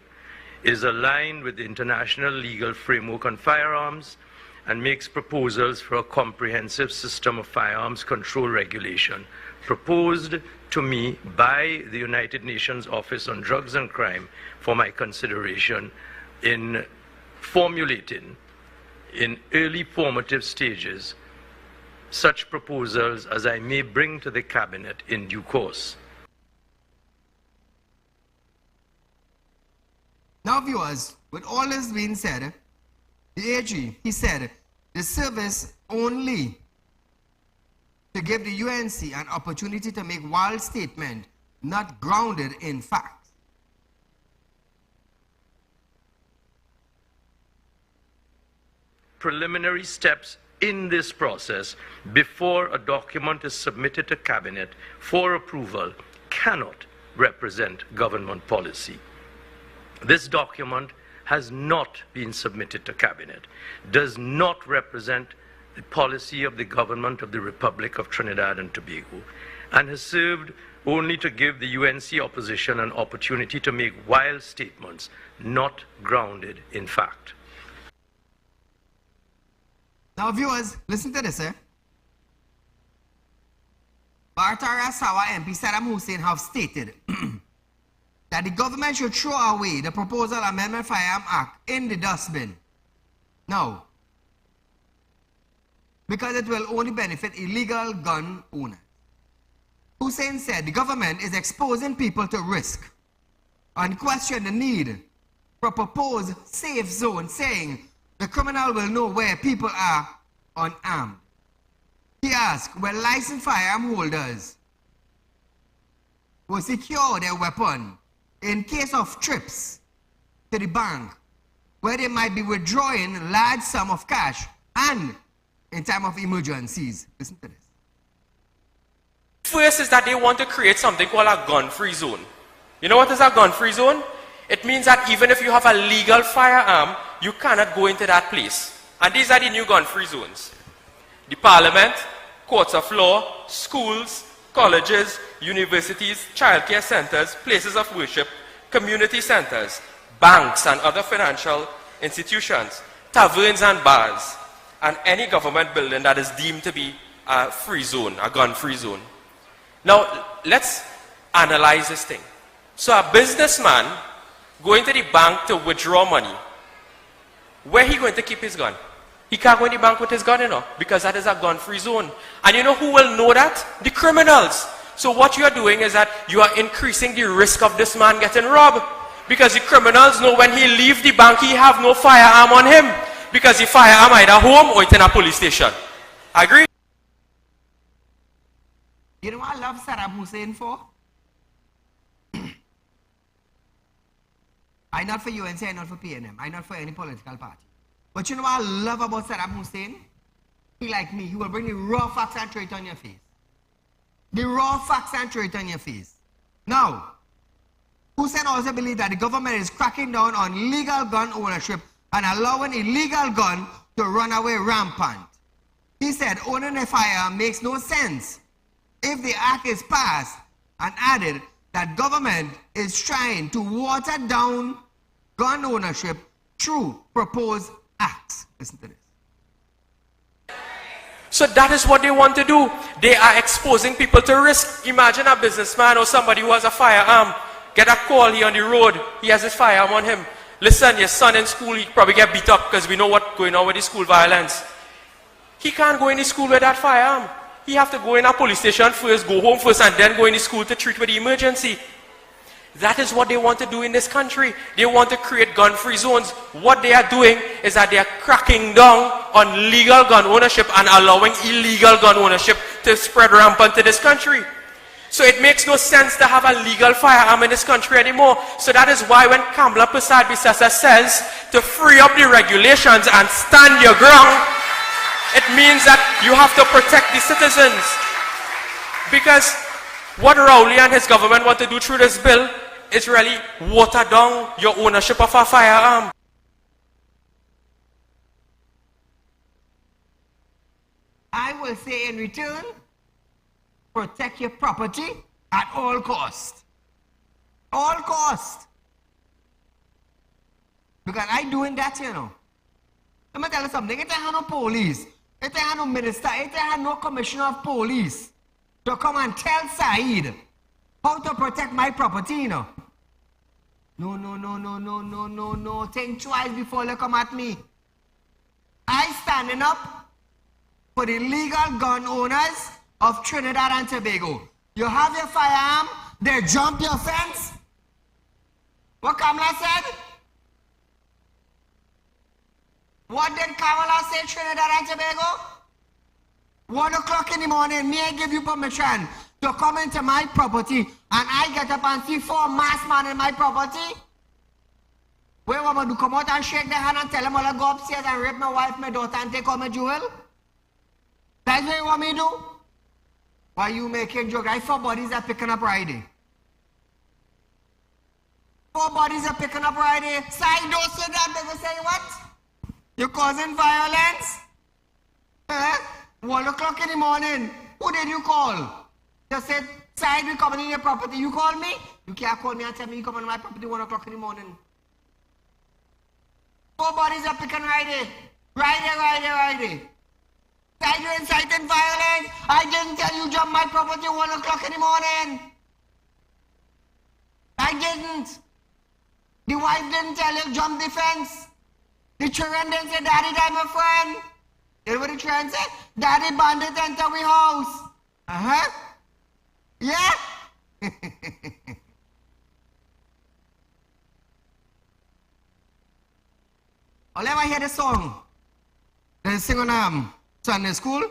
is aligned with the international legal framework on firearms and makes proposals for a comprehensive system of firearms control regulation proposed to me by the United Nations Office on Drugs and Crime for my consideration in formulating in early formative stages such proposals as I may bring to the Cabinet in due course. Now, viewers, with all this being said, the AG, he said, the service only to give the UNC an opportunity to make wild statements not grounded in fact. Preliminary steps in this process before a document is submitted to Cabinet for approval cannot represent government policy. This document has not been submitted to Cabinet, does not represent the policy of the government of the Republic of Trinidad and Tobago, and has served only to give the UNC opposition an opportunity to make wild statements not grounded in fact. Now, viewers, listen to this, Bartara Sawa MP Saddam Hussein have stated that the government should throw away the Proposal Amendment Firearm Act in the dustbin. Now, because it will only benefit illegal gun owners. Hussein said the government is exposing people to risk and questioned the need for a proposed safe zone, saying the criminal will know where people are unarmed. He asked, will licensed firearm holders will secure their weapon in case of trips to the bank where they might be withdrawing large sum of cash and in time of emergencies. Listen to this. First is that they want to create something called a gun-free zone. You know what is a gun-free zone? It means that even if you have a legal firearm, you cannot go into that place. And these are the new gun-free zones. The parliament, courts of law, schools, colleges, universities, childcare centers, places of worship, community centers, banks and other financial institutions, taverns and bars, and any government building that is deemed to be a free zone, a gun-free zone. Now, let's analyze this thing. So a businessman going to the bank to withdraw money, where he going to keep his gun? He can't go in the bank with his gun, you know, because that is a gun-free zone. And you know who will know that? The criminals. So what you are doing is that you are increasing the risk of this man getting robbed. Because the criminals know when he leave the bank, he have no firearm on him. Because the firearm either home or it's in a police station. Agree? You know what I love Saddam Hussein for? I'm not for UNC, I'm not for PNM, I'm not for any political party. But you know what I love about Saddam Hussein? He like me, he will bring the raw facts and throw it on your face. The raw facts and throw it on your face. Now, Hussein also believes that the government is cracking down on legal gun ownership and allowing illegal gun to run away rampant. He said owning a firearm makes no sense if the act is passed, and added that government is trying to water down gun ownership through proposed acts. Listen to this. So that is what they want to do. They are exposing people to risk. Imagine a businessman or somebody who has a firearm. Get a call here on the road. He has his firearm on him. Listen, your son in school, he probably get beat up because we know what's going on with the school violence. He can't go in the school with that firearm. He have to go in a police station first, go home first, and then go in the school to treat with the emergency. That is what they want to do in this country. They want to create gun-free zones. What they are doing is that they are cracking down on legal gun ownership and allowing illegal gun ownership to spread rampant to this country. So it makes no sense to have a legal firearm in this country anymore. So that is why when Kamala Persad-Bissessar says to free up the regulations and stand your ground, it means that you have to protect the citizens. Because what Rowley and his government want to do through this bill is really water down your ownership of a firearm. I will say in return, protect your property at all cost. All cost. Because I doing that, you know. Let me tell you something. It ain't no police. It ain't no minister. It ain't no commissioner of police to come and tell Saeed how to protect my property, you know. No. Think twice before you come at me. I standing up for the legal gun owners of Trinidad and Tobago. You have your firearm, they jump your fence. What Kamala said? What did Kamala say, Trinidad and Tobago? 1 o'clock in the morning, may I give you permission to come into my property and I get up and see 4 masked men in my property? Where am I to come out and shake their hand and tell them all I go upstairs and rape my wife, my daughter and take all my jewel? That's what you want me to do? Why you making joke? Right? 4 bodies are picking up Friday. 4 bodies are picking up Friday. Side don't say that, they will say what? You're causing violence? 1 o'clock in the morning. Who did you call? Just said, Side, we coming in your property. You call me? You can't call me and tell me you come on my property 1 o'clock in the morning. 4 bodies are picking Friday. Friday. Side, you inciting violence. I didn't tell you jump my property 1 o'clock in the morning. I didn't. The wife didn't tell you jump the fence. The children didn't say, Daddy, that's my friend. You know what the children say? Daddy bandit enter we house. Yeah? I'll ever hear the song. They sing on Sunday school.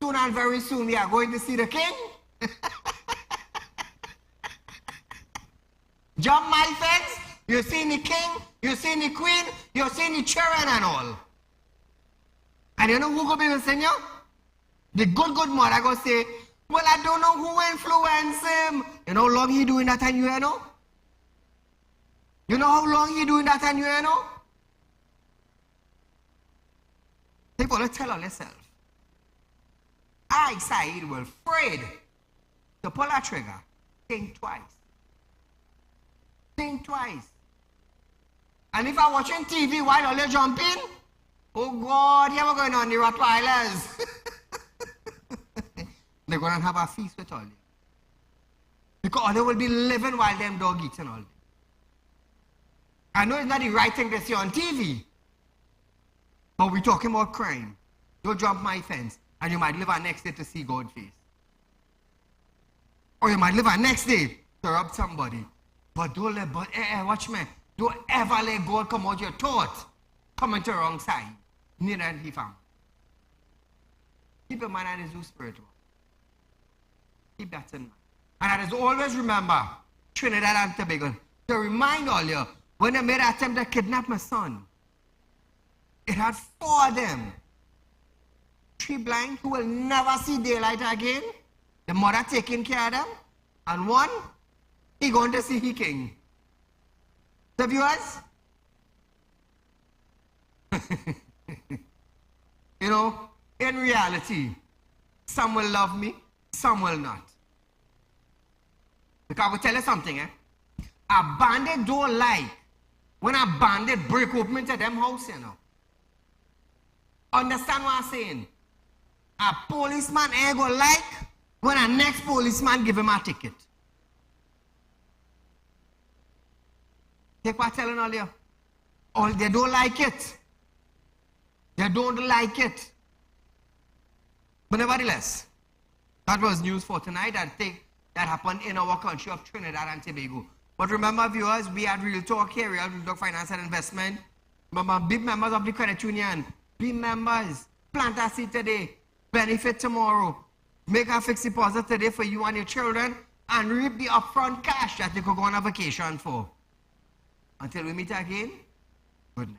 Soon and very soon we are going to see the king. Jump my fence. You see the king, you see the queen, you see the children and all. And you know who go be the singer? The good mother go say, well, I don't know who influenced him. You know how long he doing that and you know? You know how long he doing that and you know? People will tell on yourself. I, Saeed, will afraid to pull a trigger. Think twice. Think twice. And if I'm watching TV while all you jumping, oh God, you ever going on the Rottweilers? They're going to have a feast with all you. Because they will be living while them dog eats and all. I know it's not the right thing to see on TV. But we're talking about crime. Don't jump my fence and you might live our next day to see God's face. Or you might live our next day to rob somebody. But don't let, watch me. Don't ever let God come out your thought. Come into the wrong side. Neither and he found. Keep your mind and his spiritual. Keep that in mind. And that is always remember, Trinidad and Tobago, to remind all you, when they made an attempt to kidnap my son, it had 4 of them. 3 blind who will never see daylight again. The mother taking care of them. And 1, he going to see he king. The viewers? You know, in reality, some will love me, some will not. Because I will tell you something, a bandit don't like when a bandit break open into them house, you know. Understand what I'm saying? A policeman ain't gonna like when a next policeman give him a ticket. Take what I'm telling all you. Or they don't like it. They don't like it. But nevertheless, that was news for tonight. I think that happened in our country of Trinidad and Tobago. But remember, viewers, we had Real Talk here, Real Talk Finance and Investment. Remember, be members of the credit union. Be members. Plant a seed today. Benefit tomorrow. Make a fixed deposit today for you and your children and reap the upfront cash that you could go on a vacation for. Until we meet again, good night.